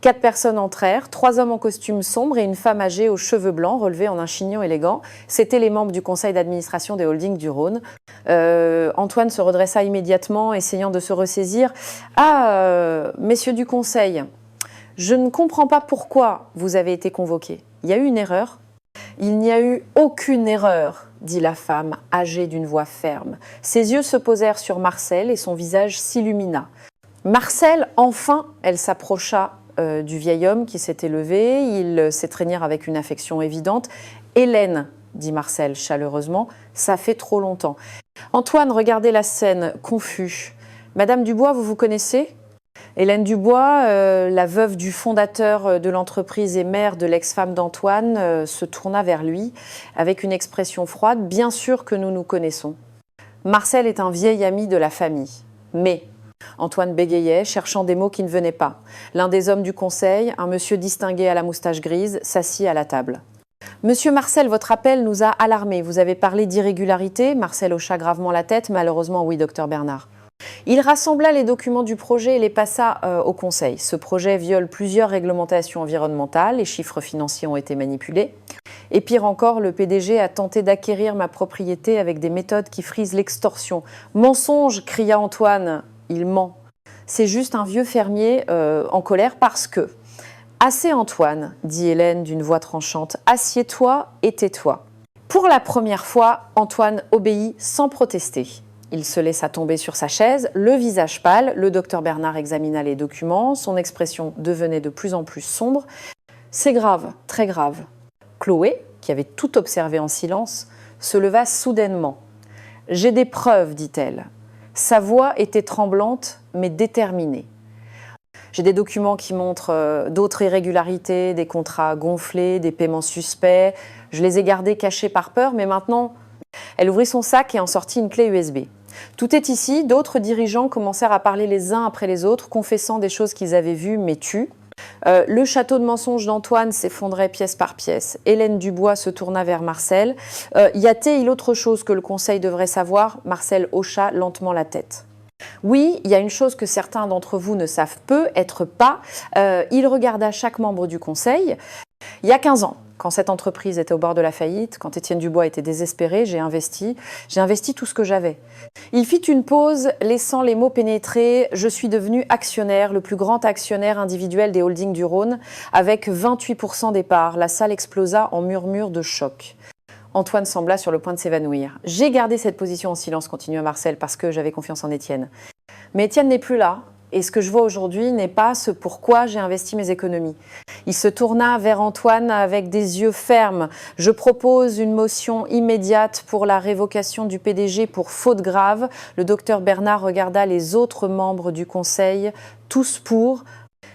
4 personnes entrèrent, 3 hommes en costume sombre et une femme âgée aux cheveux blancs relevés en un chignon élégant. C'étaient les membres du conseil d'administration des holdings du Rhône. Antoine se redressa immédiatement, essayant de se ressaisir. « Ah, messieurs du conseil, je ne comprends pas pourquoi vous avez été convoqués. Il y a eu une erreur ?» « Il n'y a eu aucune erreur, » dit la femme, âgée d'une voix ferme. Ses yeux se posèrent sur Marcel et son visage s'illumina. Marcel, enfin, elle s'approcha du vieil homme qui s'était levé. Ils s'étreignirent avec une affection évidente. « Hélène, » dit Marcel chaleureusement, « ça fait trop longtemps. » Antoine regardait la scène, confus. « Madame Dubois, vous vous connaissez ?» Hélène Dubois, la veuve du fondateur de l'entreprise et mère de l'ex-femme d'Antoine, se tourna vers lui avec une expression froide. « Bien sûr que nous nous connaissons. Marcel est un vieil ami de la famille. Mais Antoine bégayait, cherchant des mots qui ne venaient pas. L'un des hommes du conseil, un monsieur distingué à la moustache grise, s'assit à la table. « Monsieur Marcel, votre appel nous a alarmés. Vous avez parlé d'irrégularité ?» Marcel hocha gravement la tête. « Malheureusement, oui, docteur Bernard. » Il rassembla les documents du projet et les passa au conseil. Ce projet viole plusieurs réglementations environnementales, les chiffres financiers ont été manipulés. Et pire encore, le PDG a tenté d'acquérir ma propriété avec des méthodes qui frisent l'extorsion. « Mensonge !» cria Antoine. « Il ment. C'est juste un vieux fermier en colère parce que… » « Assez Antoine, dit Hélène d'une voix tranchante, assieds-toi et tais-toi. » Pour la première fois, Antoine obéit sans protester. Il se laissa tomber sur sa chaise, le visage pâle. Le docteur Bernard examina les documents. Son expression devenait de plus en plus sombre. « C'est grave, très grave. » Chloé, qui avait tout observé en silence, se leva soudainement. « J'ai des preuves, dit-elle. » Sa voix était tremblante, mais déterminée. J'ai des documents qui montrent d'autres irrégularités, des contrats gonflés, des paiements suspects. Je les ai gardés cachés par peur, mais maintenant… Elle ouvrit son sac et en sortit une clé USB. Tout est ici, d'autres dirigeants commencèrent à parler les uns après les autres, confessant des choses qu'ils avaient vues mais tues. Le château de mensonges d'Antoine s'effondrait pièce par pièce. Hélène Dubois se tourna vers Marcel. Y a-t-il autre chose que le conseil devrait savoir ? Marcel hocha lentement la tête. Oui, il y a une chose que certains d'entre vous ne savent peut-être pas. Il regarda chaque membre du conseil. Il y a 15 ans, quand cette entreprise était au bord de la faillite, quand Étienne Dubois était désespéré, j'ai investi tout ce que j'avais. Il fit une pause, laissant les mots pénétrer. Je suis devenu actionnaire, le plus grand actionnaire individuel des holdings du Rhône, avec 28% des parts. La salle explosa en murmures de choc. Antoine sembla sur le point de s'évanouir. « J'ai gardé cette position en silence, continua Marcel, parce que j'avais confiance en Étienne. Mais Étienne n'est plus là, et ce que je vois aujourd'hui n'est pas ce pourquoi j'ai investi mes économies. » Il se tourna vers Antoine avec des yeux fermes. « Je propose une motion immédiate pour la révocation du PDG pour faute grave. » Le docteur Bernard regarda les autres membres du conseil, tous pour.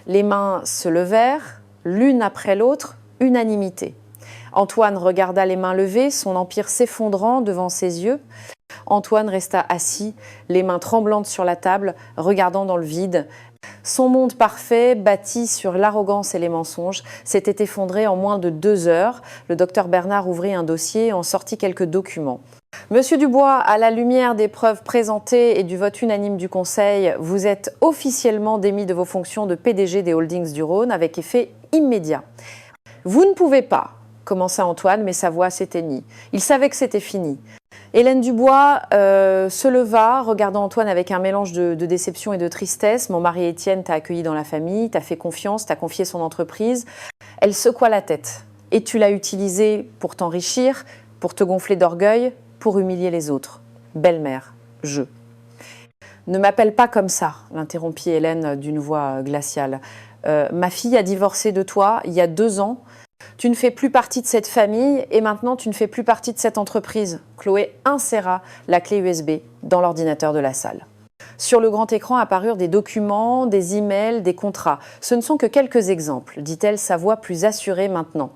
Les mains se levèrent, l'une après l'autre, unanimité. Antoine regarda les mains levées, son empire s'effondrant devant ses yeux. Antoine resta assis, les mains tremblantes sur la table, regardant dans le vide. Son monde parfait, bâti sur l'arrogance et les mensonges, s'était effondré en moins de 2 heures. Le docteur Bernard ouvrit un dossier et en sortit quelques documents. « Monsieur Dubois, à la lumière des preuves présentées et du vote unanime du Conseil, vous êtes officiellement démis de vos fonctions de PDG des Holdings du Rhône avec effet immédiat. Vous ne pouvez pas… » commença Antoine, mais sa voix s'éteignit. Il savait que c'était fini. Hélène Dubois se leva, regardant Antoine avec un mélange de déception et de tristesse. « Mon mari Étienne t'a accueilli dans la famille, t'a fait confiance, t'a confié son entreprise. » Elle secoua la tête. « Et tu l'as utilisé pour t'enrichir, pour te gonfler d'orgueil, pour humilier les autres. Belle-mère, je. » « Ne m'appelle pas comme ça, » l'interrompit Hélène d'une voix glaciale. « Ma fille a divorcé de toi il y a 2 ans. Tu ne fais plus partie de cette famille et maintenant tu ne fais plus partie de cette entreprise. » Chloé inséra la clé USB dans l'ordinateur de la salle. Sur le grand écran apparurent des documents, des emails, des contrats. « Ce ne sont que quelques exemples, » dit-elle, sa voix plus assurée maintenant.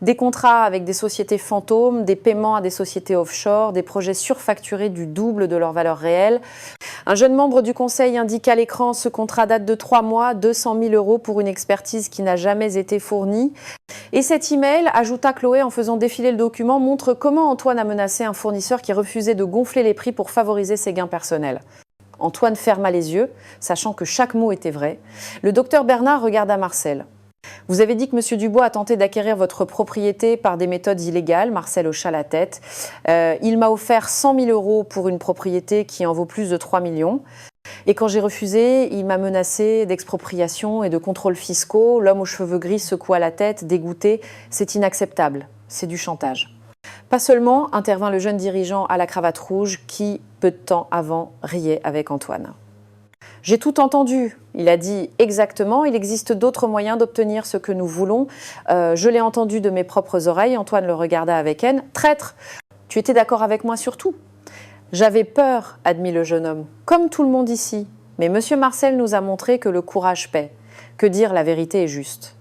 Des contrats avec des sociétés fantômes, des paiements à des sociétés offshore, des projets surfacturés du double de leur valeur réelle. Un jeune membre du conseil indique à l'écran « Ce contrat date de 3 mois, 200 000 € pour une expertise qui n'a jamais été fournie. » Et cet email, ajouta Chloé en faisant défiler le document, montre comment Antoine a menacé un fournisseur qui refusait de gonfler les prix pour favoriser ses gains personnels. Antoine ferma les yeux, sachant que chaque mot était vrai. Le docteur Bernard regarda Marcel. « Vous avez dit que M. Dubois a tenté d'acquérir votre propriété par des méthodes illégales. » Marcel hocha la tête. « Il m'a offert 100 000 € pour une propriété qui en vaut plus de 3 millions. Et quand j'ai refusé, il m'a menacé d'expropriation et de contrôles fiscaux. » L'homme aux cheveux gris secoua la tête, dégoûté. « C'est inacceptable. C'est du chantage. » Pas seulement, intervint le jeune dirigeant à la cravate rouge qui, peu de temps avant, riait avec Antoine. « J'ai tout entendu. » Il a dit exactement, il existe d'autres moyens d'obtenir ce que nous voulons. Je l'ai entendu de mes propres oreilles. Antoine le regarda avec haine. « Traître, tu étais d'accord avec moi sur tout. » « J'avais peur, » admit le jeune homme, « comme tout le monde ici. Mais monsieur Marcel nous a montré que le courage paie, que dire la vérité est juste. »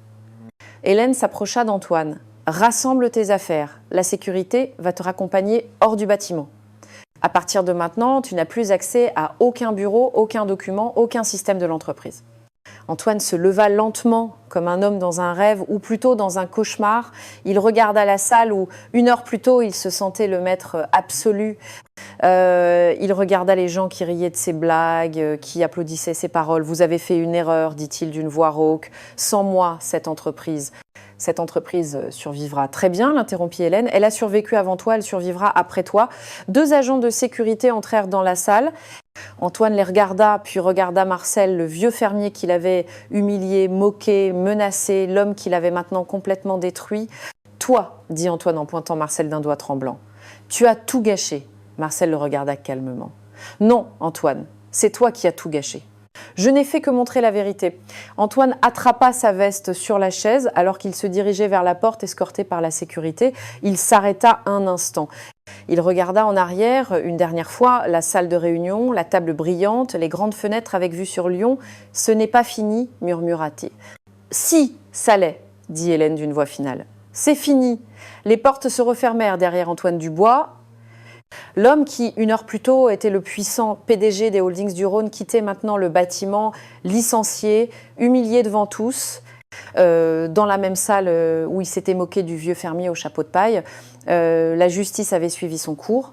Hélène s'approcha d'Antoine. « Rassemble tes affaires. La sécurité va te raccompagner hors du bâtiment. » À partir de maintenant, tu n'as plus accès à aucun bureau, aucun document, aucun système de l'entreprise. Antoine se leva lentement, comme un homme dans un rêve, ou plutôt dans un cauchemar. Il regarda la salle où, 1 heure plus tôt, il se sentait le maître absolu. Il regarda les gens qui riaient de ses blagues, qui applaudissaient ses paroles. « Vous avez fait une erreur », dit-il d'une voix rauque. « Sans moi, cette entreprise survivra. » « Très bien, l'interrompit Hélène. Elle a survécu avant toi, elle survivra après toi. » 2 agents de sécurité entrèrent dans la salle. Antoine les regarda, puis regarda Marcel, le vieux fermier qu'il avait humilié, moqué, menacé, l'homme qu'il avait maintenant complètement détruit. « Toi, dit Antoine en pointant Marcel d'un doigt tremblant, tu as tout gâché. » Marcel le regarda calmement. « Non, Antoine, c'est toi qui as tout gâché. » Je n'ai fait que montrer la vérité. Antoine attrapa sa veste sur la chaise alors qu'il se dirigeait vers la porte escorté par la sécurité. Il s'arrêta un instant. Il regarda en arrière une dernière fois la salle de réunion, la table brillante, les grandes fenêtres avec vue sur Lyon. « Ce n'est pas fini » murmura-t-il. « Si, ça l'est » dit Hélène d'une voix finale. « C'est fini !» Les portes se refermèrent derrière Antoine Dubois. L'homme qui, 1 heure plus tôt, était le puissant PDG des Holdings du Rhône, quittait maintenant le bâtiment, licencié, humilié devant tous, dans la même salle où il s'était moqué du vieux fermier au chapeau de paille. La justice avait suivi son cours.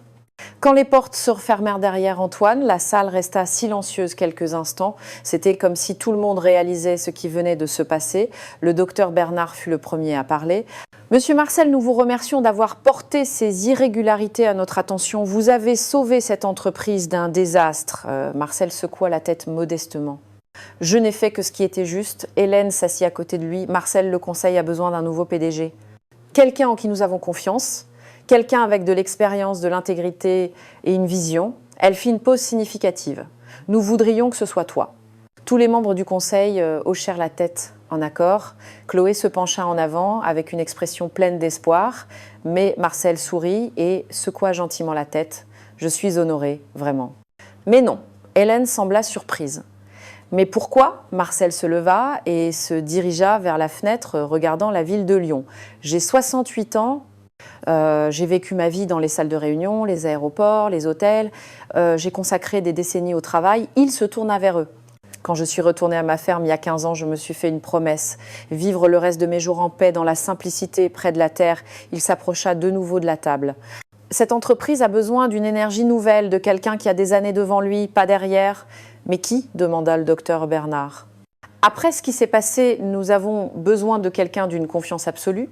Quand les portes se refermèrent derrière Antoine, la salle resta silencieuse quelques instants. C'était comme si tout le monde réalisait ce qui venait de se passer. Le docteur Bernard fut le premier à parler. « Monsieur Marcel, nous vous remercions d'avoir porté ces irrégularités à notre attention. Vous avez sauvé cette entreprise d'un désastre. » Marcel secoua la tête modestement. « Je n'ai fait que ce qui était juste. » Hélène s'assit à côté de lui. « Marcel, le conseil a besoin d'un nouveau PDG. Quelqu'un en qui nous avons confiance. Quelqu'un avec de l'expérience, de l'intégrité et une vision. » Elle fit une pause significative. « Nous voudrions que ce soit toi. » Tous les membres du conseil hochèrent la tête en accord. Chloé se pencha en avant avec une expression pleine d'espoir, mais Marcel sourit et secoua gentiment la tête. « Je suis honorée, vraiment. » Mais non, Hélène sembla surprise. « Mais pourquoi ?» Marcel se leva et se dirigea vers la fenêtre regardant la ville de Lyon. « J'ai 68 ans. J'ai vécu ma vie dans les salles de réunion, les aéroports, les hôtels. J'ai consacré des décennies au travail. » Il se tourna vers eux. Quand je suis retournée à ma ferme il y a 15 ans, je me suis fait une promesse. Vivre le reste de mes jours en paix, dans la simplicité, près de la terre. Il s'approcha de nouveau de la table. Cette entreprise a besoin d'une énergie nouvelle, de quelqu'un qui a des années devant lui, pas derrière. Mais qui ? Demanda le docteur Bernard. Après ce qui s'est passé, nous avons besoin de quelqu'un d'une confiance absolue.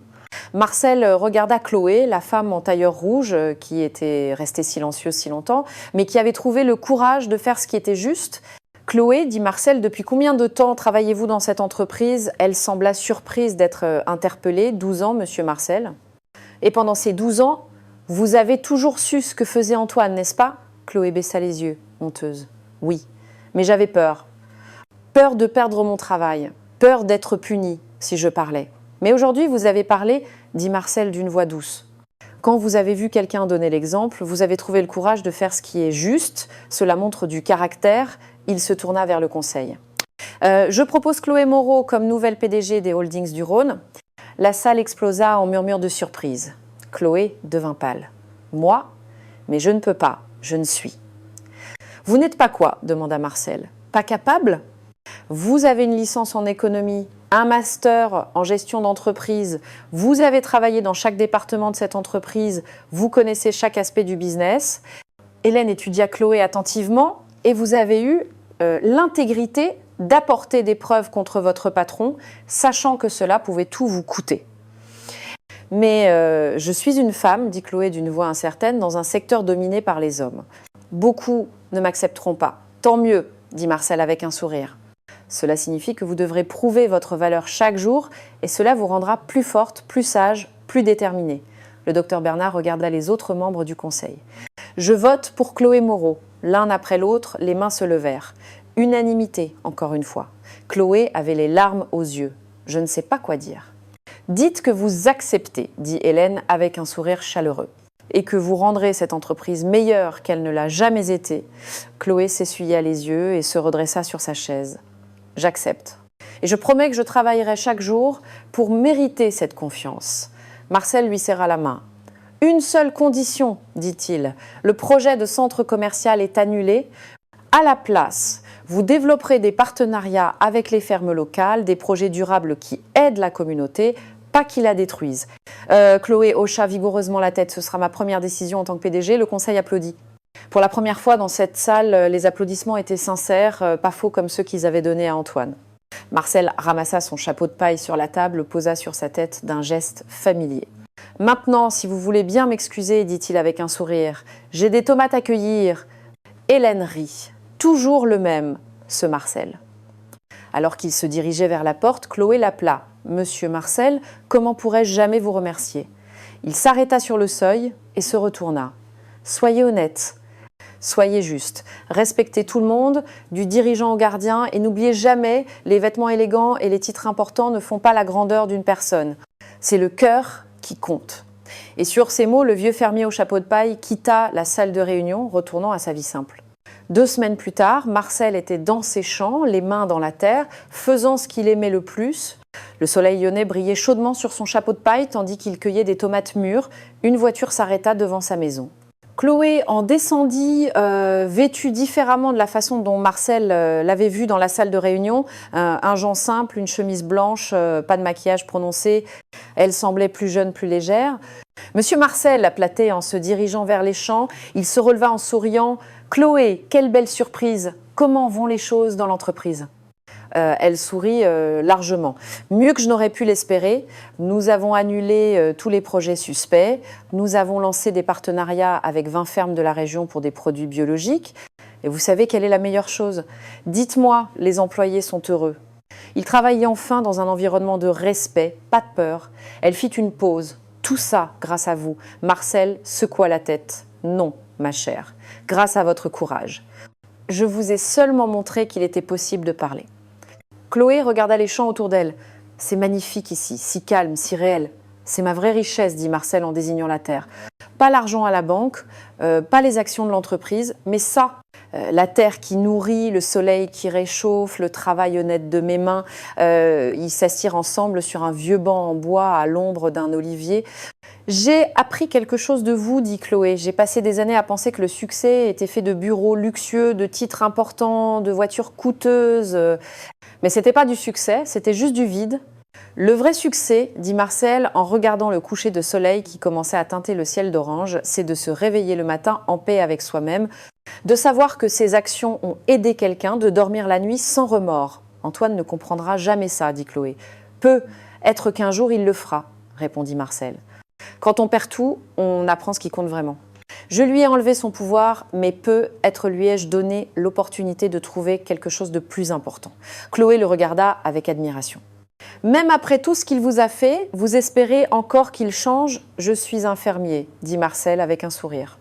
Marcel regarda Chloé, la femme en tailleur rouge, qui était restée silencieuse si longtemps, mais qui avait trouvé le courage de faire ce qui était juste. « Chloé, dit Marcel, depuis combien de temps travaillez-vous dans cette entreprise ?» Elle sembla surprise d'être interpellée. « 12 ans, monsieur Marcel. »« Et pendant ces 12 ans, vous avez toujours su ce que faisait Antoine, n'est-ce pas ?» Chloé baissa les yeux, honteuse. « Oui, mais j'avais peur. Peur de perdre mon travail. Peur d'être punie, si je parlais. Mais aujourd'hui, vous avez parlé, dit Marcel d'une voix douce. Quand vous avez vu quelqu'un donner l'exemple, vous avez trouvé le courage de faire ce qui est juste. Cela montre du caractère. » Il se tourna vers le conseil. Je propose Chloé Moreau comme nouvelle PDG des Holdings du Rhône. La salle explosa en murmures de surprise. Chloé devint pâle. Moi ? Mais je ne peux pas, je ne suis. Vous n'êtes pas quoi ? Demanda Marcel. Pas capable ? Vous avez une licence en économie, un master en gestion d'entreprise, vous avez travaillé dans chaque département de cette entreprise, vous connaissez chaque aspect du business. Hélène étudia Chloé attentivement et vous avez eu l'intégrité d'apporter des preuves contre votre patron, sachant que cela pouvait tout vous coûter. Mais je suis une femme, dit Chloé d'une voix incertaine, dans un secteur dominé par les hommes. Beaucoup ne m'accepteront pas. Tant mieux, dit Marcel avec un sourire. Cela signifie que vous devrez prouver votre valeur chaque jour et cela vous rendra plus forte, plus sage, plus déterminée. Le docteur Bernard regarda les autres membres du conseil. Je vote pour Chloé Moreau. L'un après l'autre, les mains se levèrent. Unanimité, encore une fois. Chloé avait les larmes aux yeux. Je ne sais pas quoi dire. Dites que vous acceptez, dit Hélène avec un sourire chaleureux, et que vous rendrez cette entreprise meilleure qu'elle ne l'a jamais été. Chloé s'essuya les yeux et se redressa sur sa chaise. J'accepte. Et je promets que je travaillerai chaque jour pour mériter cette confiance. Marcel lui serra la main. Une seule condition, dit-il, le projet de centre commercial est annulé. À la place, vous développerez des partenariats avec les fermes locales, des projets durables qui aident la communauté, pas qui la détruisent. Chloé hocha vigoureusement la tête. Ce sera ma première décision en tant que PDG. Le conseil applaudit. Pour la première fois dans cette salle, les applaudissements étaient sincères, pas faux comme ceux qu'ils avaient donnés à Antoine. Marcel ramassa son chapeau de paille sur la table, le posa sur sa tête d'un geste familier. « Maintenant, si vous voulez bien m'excuser, dit-il avec un sourire, j'ai des tomates à cueillir. » Hélène rit. Toujours le même, ce Marcel. Alors qu'il se dirigeait vers la porte, Chloé l'appela. « Monsieur Marcel, comment pourrais-je jamais vous remercier ?» Il s'arrêta sur le seuil et se retourna. « Soyez honnête. Soyez juste. Respectez tout le monde, du dirigeant au gardien, et n'oubliez jamais, les vêtements élégants et les titres importants ne font pas la grandeur d'une personne. C'est le cœur qui compte. » Et sur ces mots, le vieux fermier au chapeau de paille quitta la salle de réunion, retournant à sa vie simple. 2 semaines plus tard, Marcel était dans ses champs, les mains dans la terre, faisant ce qu'il aimait le plus. Le soleil lyonnais brillait chaudement sur son chapeau de paille tandis qu'il cueillait des tomates mûres. Une voiture s'arrêta devant sa maison. Chloé en descendit, vêtue différemment de la façon dont Marcel l'avait vue dans la salle de réunion. Un jean simple, une chemise blanche, pas de maquillage prononcé. Elle semblait plus jeune, plus légère. « Monsieur Marcel », appela-t-elle en se dirigeant vers les champs. Il se releva en souriant. « Chloé, quelle belle surprise! Comment vont les choses dans l'entreprise ?» Elle sourit largement. « Mieux que je n'aurais pu l'espérer. Nous avons annulé tous les projets suspects. Nous avons lancé des partenariats avec 20 fermes de la région pour des produits biologiques. Et vous savez quelle est la meilleure chose? Dites-moi, les employés sont heureux. » Ils travaillaient enfin dans un environnement de respect, pas de peur. Elle fit une pause. « Tout ça grâce à vous. » Marcel secoua la tête. « Non, ma chère, grâce à votre courage. Je vous ai seulement montré qu'il était possible de parler. » Chloé regarda les champs autour d'elle. « C'est magnifique ici, si calme, si réel. C'est ma vraie richesse, dit Marcel en désignant la terre. Pas l'argent à la banque, pas les actions de l'entreprise, mais ça, la terre qui nourrit, le soleil qui réchauffe, le travail honnête de mes mains. » Ils s'assirent ensemble sur un vieux banc en bois à l'ombre d'un olivier. « J'ai appris quelque chose de vous, dit Chloé. J'ai passé des années à penser que le succès était fait de bureaux luxueux, de titres importants, de voitures coûteuses. Mais c'était pas du succès, c'était juste du vide. » Le vrai succès, dit Marcel en regardant le coucher de soleil qui commençait à teinter le ciel d'orange, c'est de se réveiller le matin en paix avec soi-même, de savoir que ses actions ont aidé quelqu'un, de dormir la nuit sans remords. Antoine ne comprendra jamais ça, dit Chloé. Peut être qu'un jour il le fera, répondit Marcel. Quand on perd tout, on apprend ce qui compte vraiment. Je lui ai enlevé son pouvoir, mais peut-être lui ai-je donné l'opportunité de trouver quelque chose de plus important. Chloé le regarda avec admiration. Même après tout ce qu'il vous a fait, vous espérez encore qu'il change? Je suis un fermier, dit Marcel avec un sourire.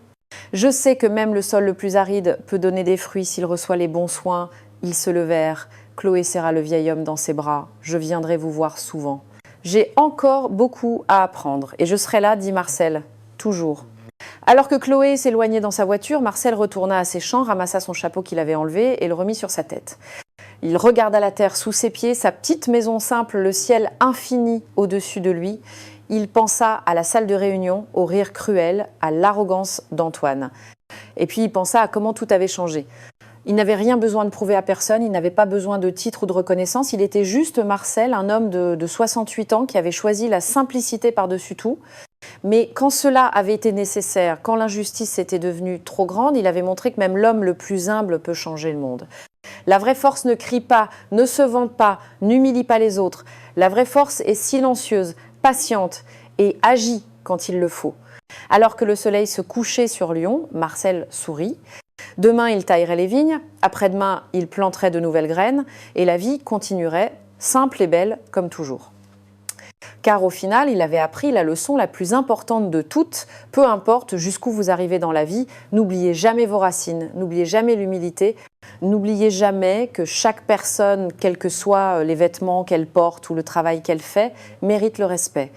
Je sais que même le sol le plus aride peut donner des fruits s'il reçoit les bons soins. Ils se levèrent. Chloé serra le vieil homme dans ses bras. Je viendrai vous voir souvent. J'ai encore beaucoup à apprendre et je serai là, dit Marcel. Toujours. Alors que Chloé s'éloignait dans sa voiture, Marcel retourna à ses champs, ramassa son chapeau qu'il avait enlevé et le remit sur sa tête. Il regarda la terre sous ses pieds, sa petite maison simple, le ciel infini au-dessus de lui. Il pensa à la salle de réunion, au rire cruel, à l'arrogance d'Antoine. Et puis il pensa à comment tout avait changé. Il n'avait rien besoin de prouver à personne, il n'avait pas besoin de titre ou de reconnaissance. Il était juste Marcel, un homme de 68 ans qui avait choisi la simplicité par-dessus tout. Mais quand cela avait été nécessaire, quand l'injustice était devenue trop grande, il avait montré que même l'homme le plus humble peut changer le monde. La vraie force ne crie pas, ne se vante pas, n'humilie pas les autres. La vraie force est silencieuse, patiente et agit quand il le faut. Alors que le soleil se couchait sur Lyon, Marcel sourit. Demain, il taillerait les vignes, après-demain, il planterait de nouvelles graines et la vie continuerait, simple et belle comme toujours. Car au final, il avait appris la leçon la plus importante de toutes. Peu importe jusqu'où vous arrivez dans la vie, n'oubliez jamais vos racines, n'oubliez jamais l'humilité, n'oubliez jamais que chaque personne, quels que soient les vêtements qu'elle porte ou le travail qu'elle fait, mérite le respect.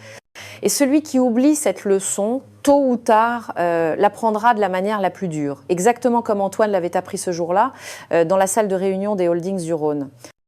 Et celui qui oublie cette leçon, tôt ou tard, l'apprendra de la manière la plus dure. Exactement comme Antoine l'avait appris ce jour-là, dans la salle de réunion des Holdings du Rhône.